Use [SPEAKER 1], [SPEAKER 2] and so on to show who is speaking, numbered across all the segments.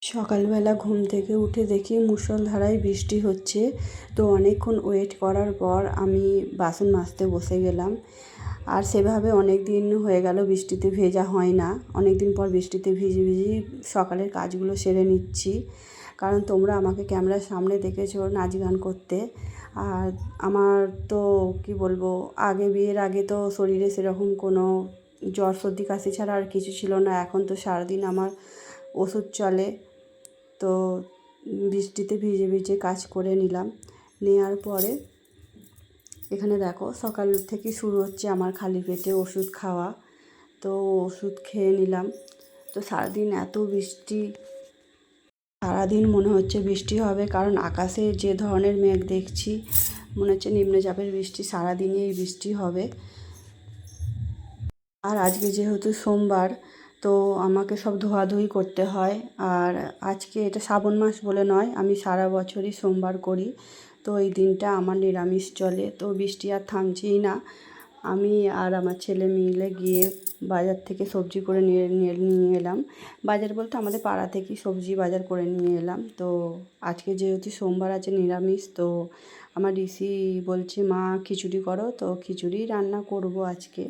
[SPEAKER 1] সকালবেলা ঘুম থেকে উঠে দেখি মুষলধারায় বৃষ্টি হচ্ছে। তো অনেকক্ষণ ওয়েট করার পর আমি বাসন মাজতে বসে গেলাম। আর সেভাবে অনেক দিন হয়ে গেল বৃষ্টিতে ভেজা হয় না। অনেক দিন পর বৃষ্টিতে ভিজে ভিজেই সকালের কাজগুলো সেরে নিচ্ছি। কারণ তোমরা আমাকে ক্যামেরার সামনে দেখেছো নাচ গান করতে। আর আমার তো কি বলবো, বিয়ের আগে তো শরীরে সেরকম কোনো জ্বর সর্দি কাশি ছাড়া আর কিছু ছিল না। এখন তো সারাদিন আমার ওষুধ চলে। তো বৃষ্টিতে ভিজে ভিজে কাজ করে নিলাম। নেওয়ার পরে এখানে দেখো সকাল থেকে শুরু হচ্ছে আমার খালি পেটে ওষুধ খাওয়া। তো ওষুধ খেয়ে নিলাম। তো সারাদিন এত বৃষ্টি, সারাদিন মনে হচ্ছে বৃষ্টি হবে, কারণ আকাশে যে ধরনের মেঘ দেখছি মনে হচ্ছে নিম্নচাপের বৃষ্টি, সারাদিনই এই বৃষ্টি হবে। আর আজকে যেহেতু সোমবার, তো আমাকে সব ধোয়াধুয়ি করতে হয়। আর আজকে এটা শ্রাবণ মাস বলে নয়, আমি সারা বছরই সোমবার করি। তো এই দিনটা আমার নিরামিষ চলে। তো বৃষ্টি আর থামছেই না। আমি আর আমার ছেলে মিলে গিয়ে বাজার থেকে সবজি করে নিয়ে এলাম। বাজার বলতে আমাদের পাড়া থেকেই সবজি বাজার করে নিয়ে এলাম। তো আজকে যেহেতু সোমবার আছে নিরামিষ, তো আমার ঋষি বলছে মা খিচুড়ি করো, তো খিচুড়ি রান্না করব আজকে।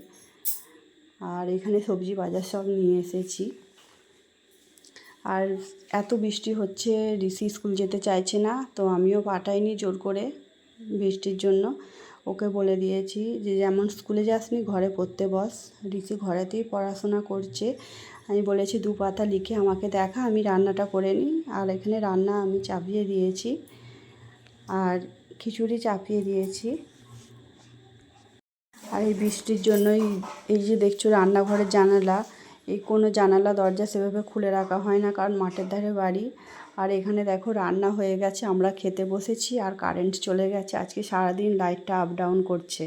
[SPEAKER 1] আর এখানে সবজি বাজার সব নিয়ে এসেছি। আর এত বৃষ্টি হচ্ছে, ঋষি স্কুল যেতে চাইছে না, তো আমিও পাঠাইনি জোর করে বৃষ্টির জন্য। ওকে বলে দিয়েছি যে যেমন স্কুলে যাসনি ঘরে পড়তে বস। ঋষি ঘরেতেই পড়াশোনা করছে। আমি বলেছি 2 পাতা লিখে আমাকে দেখা, আমি রান্নাটা করে নিই। আর এখানে রান্না আমি চাপিয়ে দিয়েছি, আর খিচুড়ি চাপিয়ে দিয়েছি। আর এই বৃষ্টির জন্যই এই যে দেখছো রান্নাঘরের জানালা, এই কোনো জানালা দরজা সেভাবে খুলে রাখা হয় না, কারণ মাঠের ধারে বাড়ি। আর এখানে দেখো রান্না হয়ে গেছে, আমরা খেতে বসেছি। আর কারেন্ট চলে গেছে, আজকে সারাদিন লাইটটা আপ ডাউন করছে।